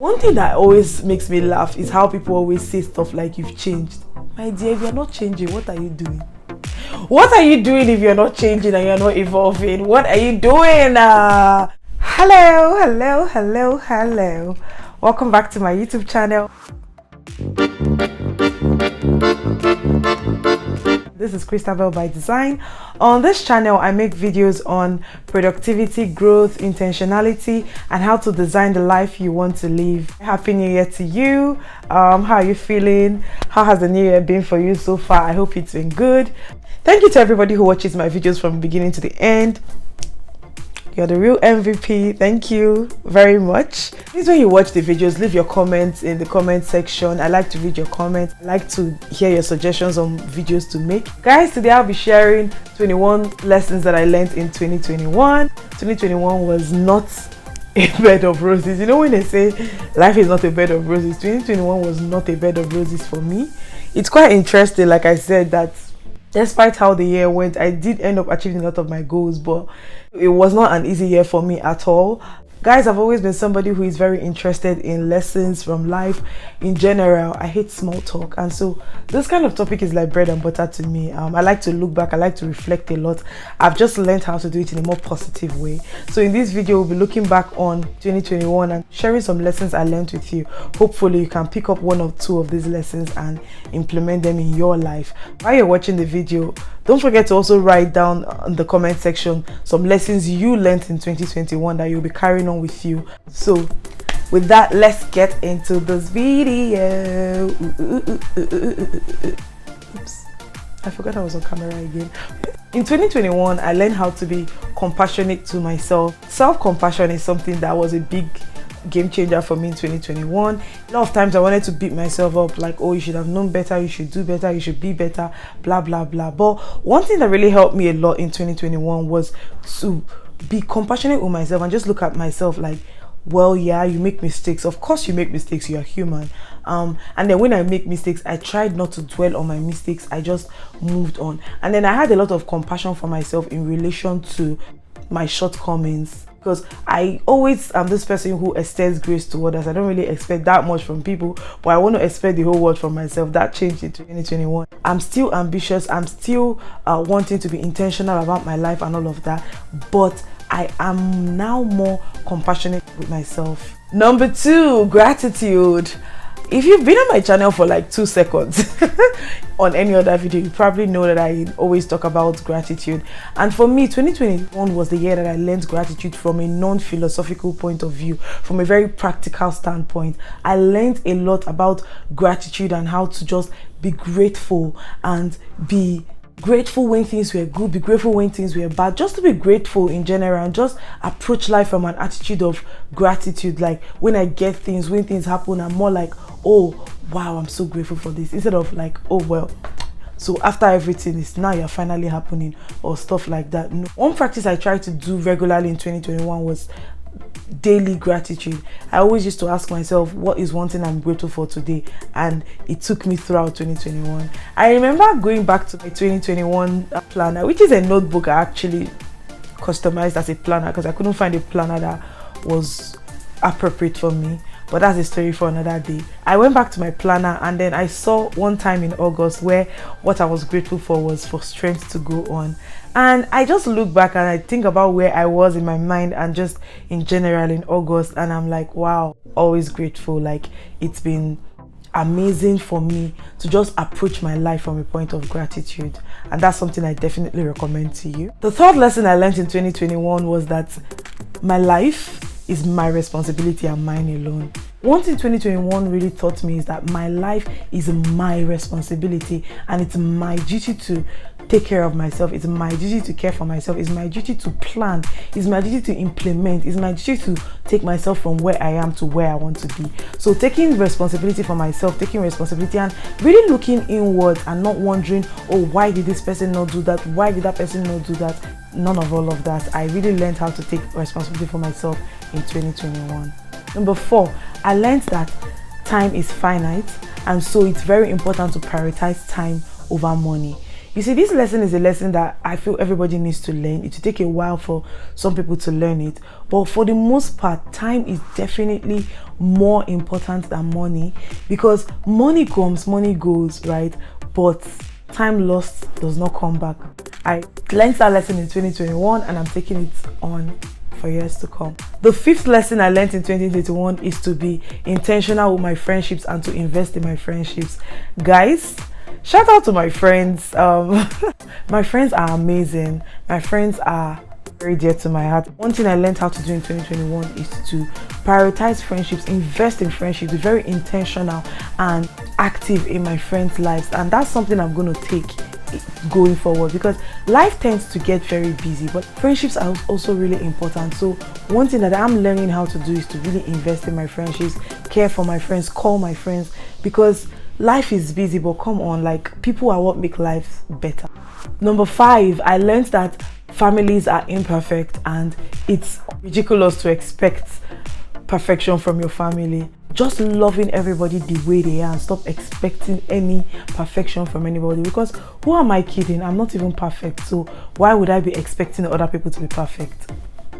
One thing that always makes me laugh is how people always say stuff like you've changed. My dear, if you're not changing, what are you doing? What are you doing if you're not changing and you're not evolving? What are you doing? Hello. Welcome back to my YouTube channel. This is Christabel by Design. On this channel, I make videos on productivity, growth, intentionality, and how to design the life you want to live. Happy New Year to you. How are you feeling? How has the new year been for you so far? I hope it's been good. Thank you to everybody who watches my videos from the beginning to the end. You're the real MVP. Thank you very much. Please, when you watch the videos, leave your comments in the comment section. I like to read your comments. I like to hear your suggestions on videos to make. Guys, today I'll be sharing 21 lessons that I learned in 2021. 2021 was not a bed of roses. You know when they say life is not a bed of roses, 2021 was not a bed of roses for me. It's quite interesting, like I said, that despite how the year went, I did end up achieving a lot of my goals, but it was not an easy year for me at all. Guys, I've always been somebody who is very interested in lessons from life in general. I hate small talk, and so this kind of topic is like bread and butter to me. I like to look back, I like to reflect a lot. I've just learned how to do it in a more positive way. So in this video, we'll be looking back on 2021 and sharing some lessons I learned with you. Hopefully you can pick up one or two of these lessons and implement them in your life. While you're watching the video, don't forget to also write down in the comment section some lessons you learned in 2021 that you'll be carrying on with you. So with that, let's get into this video. Oops, I forgot I was on camera again. In 2021, I learned how to be compassionate to myself. Self-compassion is something that was a big game changer for me in 2021. A lot of times I wanted to beat myself up, like, oh, you should have known better, you should do better, you should be better, blah blah blah. But one thing that really helped me a lot in 2021 was to be compassionate with myself and just look at myself like, well, yeah, you make mistakes. Of course you make mistakes, you are human. And then when I make mistakes, I tried not to dwell on my mistakes. I just moved on. And then I had a lot of compassion for myself in relation to my shortcomings, because I always am this person who extends grace to others. I don't really expect that much from people, but I want to expect the whole world from myself. That changed in 2021. I'm still ambitious. I'm still wanting to be intentional about my life and all of that, but I am now more compassionate with myself. Number 2, gratitude. If you've been on my channel for like 2 seconds on any other video, you probably know that I always talk about gratitude. And for me, 2021 was the year that I learned gratitude from a non-philosophical point of view, from a very practical standpoint. I learned a lot about gratitude and how to just be grateful and be grateful when things were good, be grateful when things were bad, just to be grateful in general and just approach life from an attitude of gratitude. Like when I get things, when things happen, I'm more like, oh wow, I'm so grateful for this, instead of like, oh well, so after everything is now you're finally happening, or stuff like that. No. One practice I tried to do regularly in 2021 was daily gratitude. I always used to ask myself, what is one thing I'm grateful for today? And it took me throughout 2021. I remember going back to my 2021 planner, which is a notebook I actually customized as a planner because I couldn't find a planner that was appropriate for me. But that's a story for another day. I went back to my planner and then I saw one time in August where what I was grateful for was for strength to go on. And I just look back and I think about where I was in my mind and just in general in August, and I'm like, wow, always grateful. Like it's been amazing for me to just approach my life from a point of gratitude, and that's something I definitely recommend to you. The third lesson I learned in 2021 was that my life is my responsibility and mine alone. One thing 2021 really taught me is that my life is my responsibility and it's my duty to take care of myself. It's my duty to care for myself. It's my duty to plan. It's my duty to implement. It's my duty to take myself from where I am to where I want to be. So taking responsibility for myself, taking responsibility and really looking inwards and not wondering, oh, why did this person not do that? Why did that person not do that? None of all of that. I really learned how to take responsibility for myself in 2021. Number 4, I learned that time is finite, and so it's very important to prioritize time over money. You see, this lesson is a lesson that I feel everybody needs to learn. It will take a while for some people to learn it, but for the most part, time is definitely more important than money, because money comes, money goes, right? But time lost does not come back. I learned that lesson in 2021 and I'm taking it on for years to come. The fifth lesson I learned in 2021 is to be intentional with my friendships and to invest in my friendships. Guys, shout out to my friends. My friends are amazing. My friends are very dear to my heart. One thing I learned how to do in 2021 is to prioritize friendships, invest in friendships, be very intentional and active in my friends' lives, and that's something I'm going to take going forward, because life tends to get very busy, but friendships are also really important. So one thing that I'm learning how to do is to really invest in my friendships, care for my friends, call my friends, because life is busy, but come on, like, people are what make life better. Number 5, I learned that families are imperfect and it's ridiculous to expect perfection from your family. Just loving everybody the way they are and stop expecting any perfection from anybody, because who am I kidding? I'm not even perfect, so why would I be expecting other people to be perfect?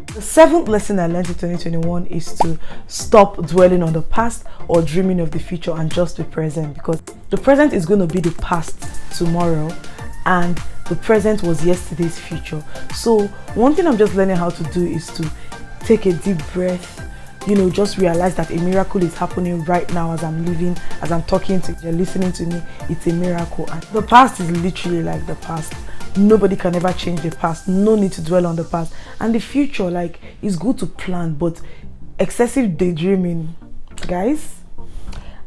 The 7th lesson I learned in 2021 is to stop dwelling on the past or dreaming of the future and just be present, because the present is going to be the past tomorrow and the present was yesterday's future. So one thing I'm just learning how to do is to take a deep breath, just realize that a miracle is happening right now as I'm living, as I'm talking to you, you're listening to me. It's a miracle. And the past is literally like the past. Nobody can ever change the past. No need to dwell on the past. And the future, like, it's good to plan, but excessive daydreaming, guys.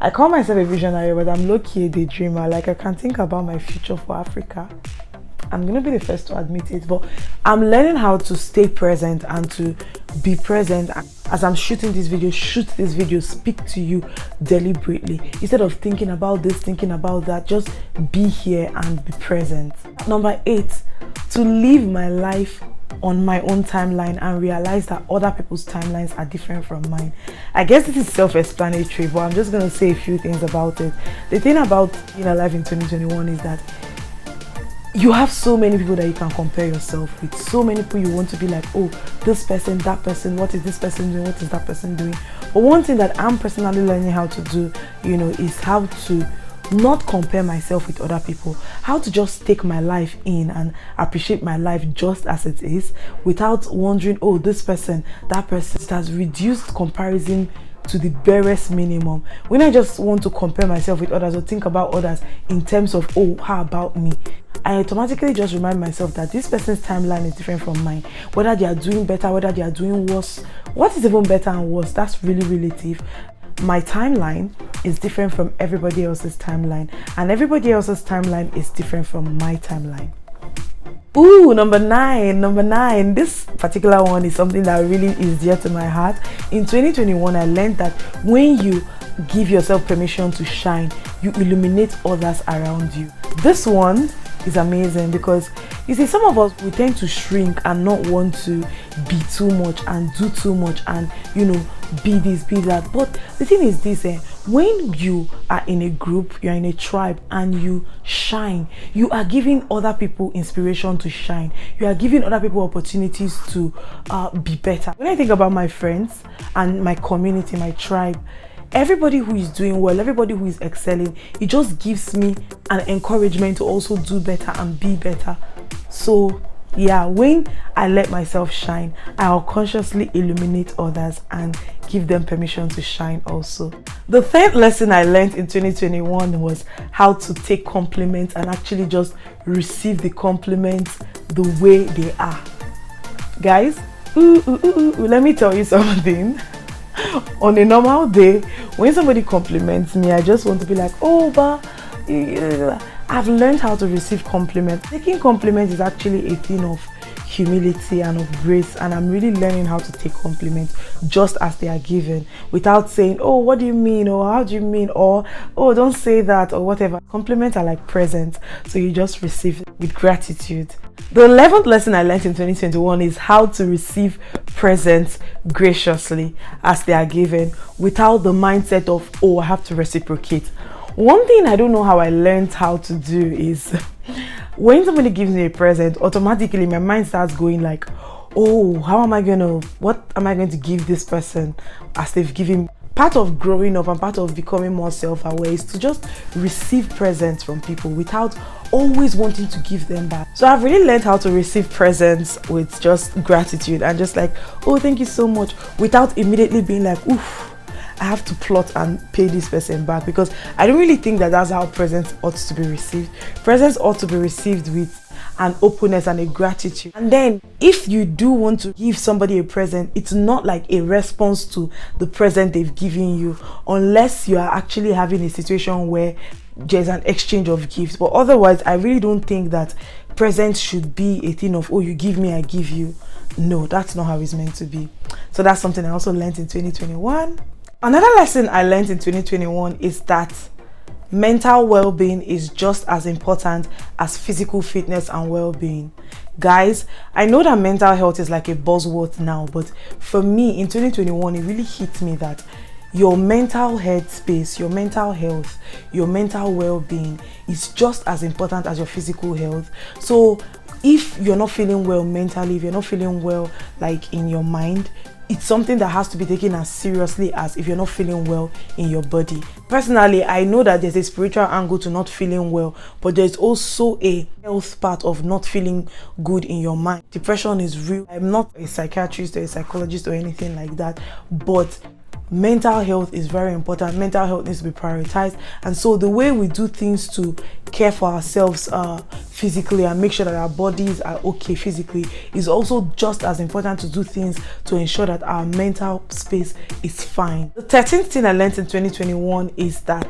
I call myself a visionary, but I'm low-key a daydreamer. Like, I can think about my future for Africa. I'm gonna be the first to admit it, but I'm learning how to stay present and to be present. As I'm shooting this video, speak to you deliberately. Instead of thinking about this, thinking about that, just be here and be present. Number 8, to live my life on my own timeline and realize that other people's timelines are different from mine. I guess this is self-explanatory, but I'm just gonna say a few things about it. The thing about being alive in 2021 is that you have so many people that you can compare yourself with. So many people you want to be like, oh, this person, that person, what is this person doing? What is that person doing? But one thing that I'm personally learning how to do, is how to not compare myself with other people. How to just take my life in and appreciate my life just as it is, without wondering, oh, this person, that person. It has reduced comparison to the barest minimum. When I just want to compare myself with others or think about others in terms of, oh, how about me? I automatically just remind myself that this person's timeline is different from mine. Whether they are doing better, whether they are doing worse, what is even better and worse, that's really relative. My timeline is different from everybody else's timeline, and everybody else's timeline is different from my timeline. Ooh, number nine. This particular one is something that really is dear to my heart. In 2021, I learned that when you give yourself permission to shine, you illuminate others around you. This one is amazing because, you see, some of us, we tend to shrink and not want to be too much and do too much and, be this, be that. But the thing is this, when you are in a group, you're in a tribe and you shine, you are giving other people inspiration to shine. You are giving other people opportunities to be better. When I think about my friends and my community, my tribe, everybody who is doing well, everybody who is excelling, it just gives me an encouragement to also do better and be better. So yeah, when I let myself shine, I'll consciously illuminate others and give them permission to shine also. The third lesson I learned in 2021 was how to take compliments and actually just receive the compliments the way they are. Guys, let me tell you something. On a normal day, when somebody compliments me, I just want to be like, oh, but I've learned how to receive compliments. Taking compliments is actually a thing of humility and of grace, and I'm really learning how to take compliments just as they are given, without saying, oh, what do you mean, or how do you mean, or oh, don't say that, or whatever. Compliments are like presents, so you just receive it with gratitude. The 11th lesson I learned in 2021 is how to receive presents graciously as they are given, without the mindset of, oh, I have to reciprocate. One thing I don't know how I learned how to do is when somebody gives me a present, automatically my mind starts going like, oh, what am I going to give this person as they've given. Part of growing up and part of becoming more self-aware is to just receive presents from people without always wanting to give them back. So I've really learned how to receive presents with just gratitude and just like, oh, thank you so much, without immediately being like, oof, I have to plot and pay this person back, because I don't really think that that's how presents ought to be received. Presents ought to be received with an openness and a gratitude. And then if you do want to give somebody a present, it's not like a response to the present they've given you, unless you are actually having a situation where there's an exchange of gifts. But otherwise, I really don't think that presents should be a thing of, oh, you give me, I give you. No, that's not how it's meant to be. So that's something I also learned in 2021. Another lesson I learned in 2021 is that mental well-being is just as important as physical fitness and well-being. Guys, I know that mental health is like a buzzword now, but for me in 2021, it really hit me that your mental health space, your mental health, your mental well-being is just as important as your physical health. So if you're not feeling well mentally, if you're not feeling well like in your mind, it's something that has to be taken as seriously as if you're not feeling well in your body. Personally, I know that there's a spiritual angle to not feeling well, but there's also a health part of not feeling good in your mind. Depression is real. I'm not a psychiatrist or a psychologist or anything like that, but mental health is very important. Mental health needs to be prioritized, and so the way we do things to care for ourselves physically and make sure that our bodies are okay physically is also just as important to do things to ensure that our mental space is fine. The 13th thing I learned in 2021 is that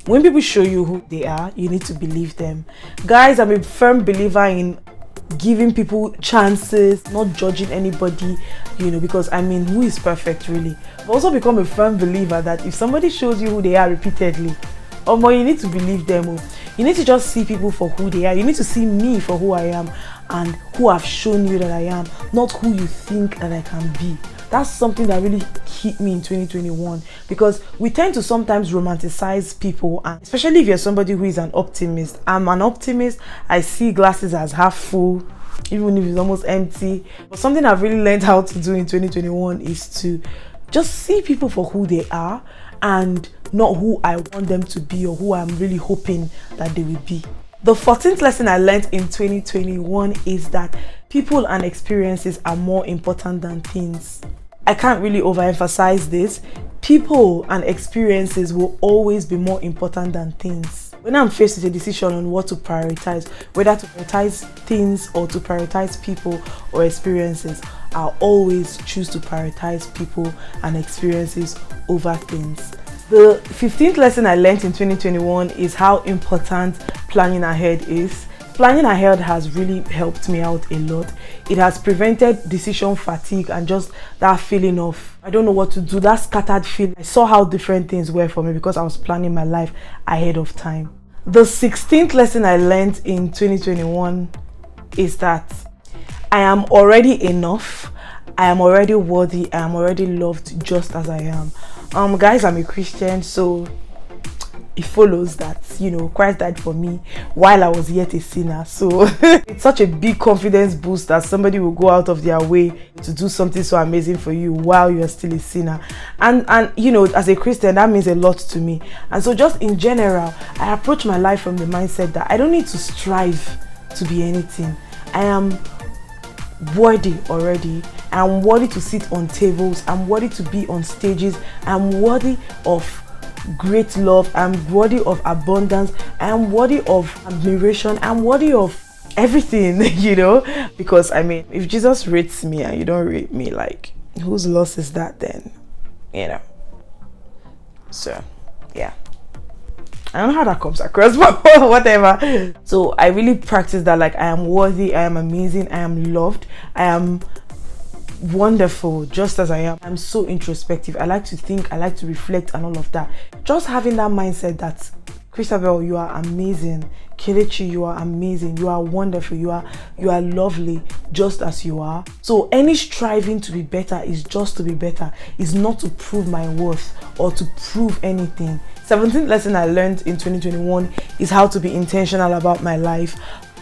when people show you who they are, you need to believe them. Guys, I'm a firm believer in giving people chances, not judging anybody, because who is perfect really? I've also become a firm believer that if somebody shows you who they are repeatedly, you need to believe them. You need to just see people for who they are. You need to see me for who I am and who I've shown you that I am, not who you think that I can be. That's something that really hit me in 2021, because we tend to sometimes romanticize people, and especially if you're somebody who is an optimist. I'm an optimist. I see glasses as half full, even if it's almost empty. But something I've really learned how to do in 2021 is to just see people for who they are and not who I want them to be or who I'm really hoping that they will be. The 14th lesson I learned in 2021 is that people and experiences are more important than things. I can't really overemphasize this. People and experiences will always be more important than things. When I'm faced with a decision on what to prioritize, whether to prioritize things or to prioritize people or experiences, I'll always choose to prioritize people and experiences over things. The 15th lesson I learned in 2021 is how important planning ahead is. Planning ahead has really helped me out a lot. It has prevented decision fatigue and just that feeling of, I don't know what to do, that scattered feeling. I saw how different things were for me because I was planning my life ahead of time. The 16th lesson I learned in 2021 is that I am already enough. I am already worthy. I am already loved just as I am. Guys, I'm a Christian, so it follows that Christ died for me while I was yet a sinner. So it's such a big confidence boost that somebody will go out of their way to do something so amazing for you while you're still a sinner. And as a Christian, that means a lot to me. And so just in general, I approach my life from the mindset that I don't need to strive to be anything. I am worthy already. I'm worthy to sit on tables. I'm worthy to be on stages. I'm worthy of great love. I'm worthy of abundance. I'm worthy of admiration. I'm worthy of everything, because if Jesus rates me and you don't rate me, like, whose loss is that then? So yeah, I don't know how that comes across, but whatever. So I really practice that, like, I am worthy, I am amazing, I am loved, I am wonderful just as I am. I'm so introspective. I like to think, I like to reflect and all of that. Just having that mindset that, Christabel, you are amazing. Kelechi, you are amazing. You are wonderful. You are lovely just as you are. So any striving to be better is just to be better. It's not to prove my worth or to prove anything. 17th lesson I learned in 2021 is how to be intentional about my life.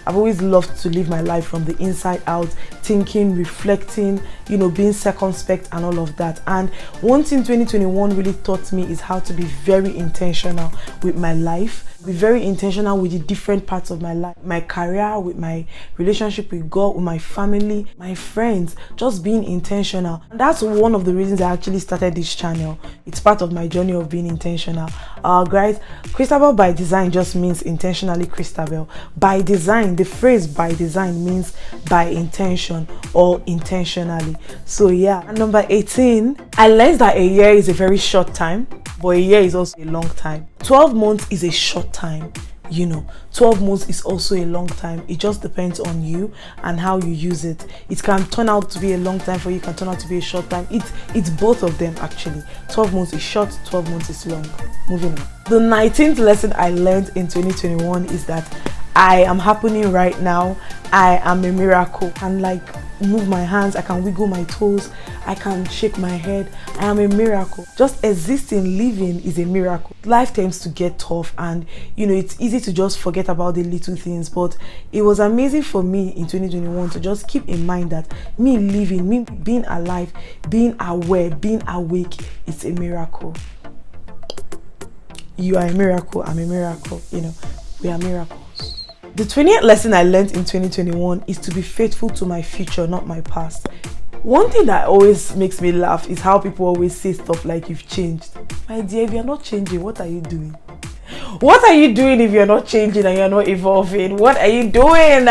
I've always loved to live my life from the inside out, thinking, reflecting, being circumspect and all of that. And one thing 2021 really taught me is how to be very intentional with my life, be very intentional with the different parts of my life, my career, with my relationship with God, with my family, my friends, just being intentional. And that's one of the reasons I actually started this channel. It's part of my journey of being intentional. Guys, Christabel by design just means intentionally Christabel. By design, the phrase by design means by intention or intentionally. So yeah. And number 18, I learned that a year is a very short time, but a year is also a long time. 12 months is a short time. 12 months is also a long time. It just depends on you and how you use it. It can turn out to be a long time for you, it can turn out to be a short time. It's both of them actually. 12 months is short, 12 months is long. Moving on. The 19th lesson I learned in 2021 is that I am happening right now. I am a miracle. I can move my hands, I can wiggle my toes, I can shake my head. I am a miracle. Just existing, living is a miracle. Life tends to get tough and it's easy to just forget about the little things, but it was amazing for me in 2021 to just keep in mind that me living, me being alive, being aware, being awake, it's a miracle. You are a miracle, I'm a miracle, we are miracles. The 20th lesson I learned in 2021 is to be faithful to my future, not my past. One thing that always makes me laugh is how people always say stuff like you've changed. My dear, if you're not changing, what are you doing? What are you doing if you're not changing and you're not evolving? What are you doing?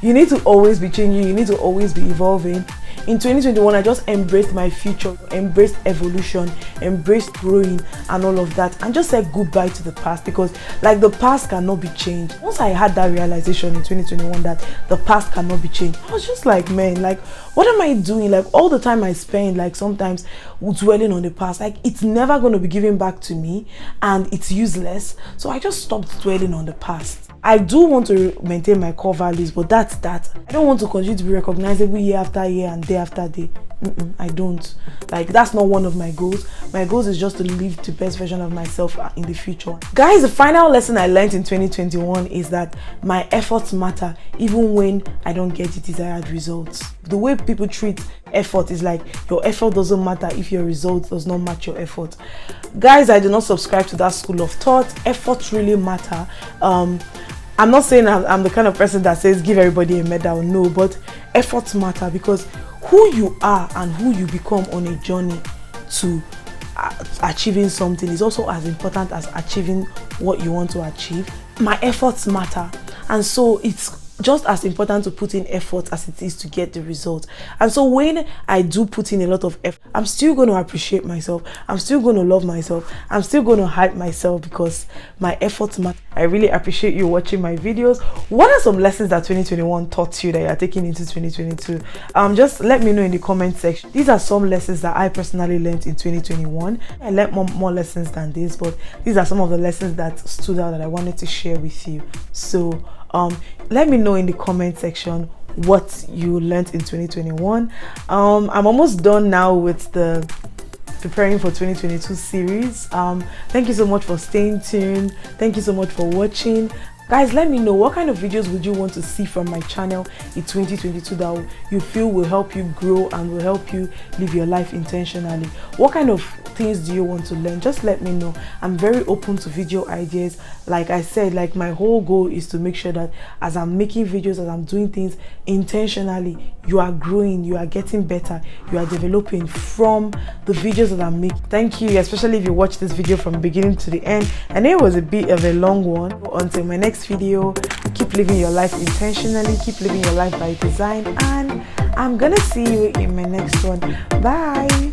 You need to always be changing. You need to always be evolving. In 2021, I just embraced my future, embraced evolution, embraced growing and all of that, and just said goodbye to the past, because the past cannot be changed. Once I had that realization in 2021 that the past cannot be changed, I was just like, man, what am I doing? All the time I spend, sometimes dwelling on the past, it's never going to be given back to me and it's useless. So I just stopped dwelling on the past. I do want to maintain my core values, but that's that. I don't want to continue to be recognizable year after year and day after day. I don't. That's not one of my goals. My goals is just to live the best version of myself in the future. Guys, the final lesson I learned in 2021 is that my efforts matter even when I don't get the desired results. The way people treat effort is your effort doesn't matter if your results does not match your effort. Guys, I do not subscribe to that school of thought. Efforts really matter. I'm not saying I'm the kind of person that says give everybody a medal, no, but efforts matter, because who you are and who you become on a journey to achieving something is also as important as achieving what you want to achieve. My efforts matter, and so it's just as important to put in effort as it is to get the result. And so when I do put in a lot of effort, I'm still going to appreciate myself, I'm still going to love myself, I'm still going to hype myself, because my efforts matter. I really appreciate you watching my videos. What are some lessons that 2021 taught you that you are taking into 2022? Just let me know in the comment section. These are some lessons that I personally learned in 2021. I learned more lessons than this, but these are some of the lessons that stood out that I wanted to share with you. So let me know in the comment section what you learned in 2021. I'm almost done now with the preparing for 2022 series. Thank you so much for staying tuned. Thank you so much for watching. Guys, let me know what kind of videos would you want to see from my channel in 2022 that you feel will help you grow and will help you live your life intentionally. What kind of things do you want to learn? Just let me know. I'm very open to video ideas. Like I said, my whole goal is to make sure that as I'm making videos, as I'm doing things intentionally, you are growing, you are getting better, you are developing from the videos that I'm making. Thank you, especially if you watch this video from beginning to the end. I know it was a bit of a long one. Until my next video, keep living your life intentionally, keep living your life by design, and I'm gonna see you in my next one. Bye.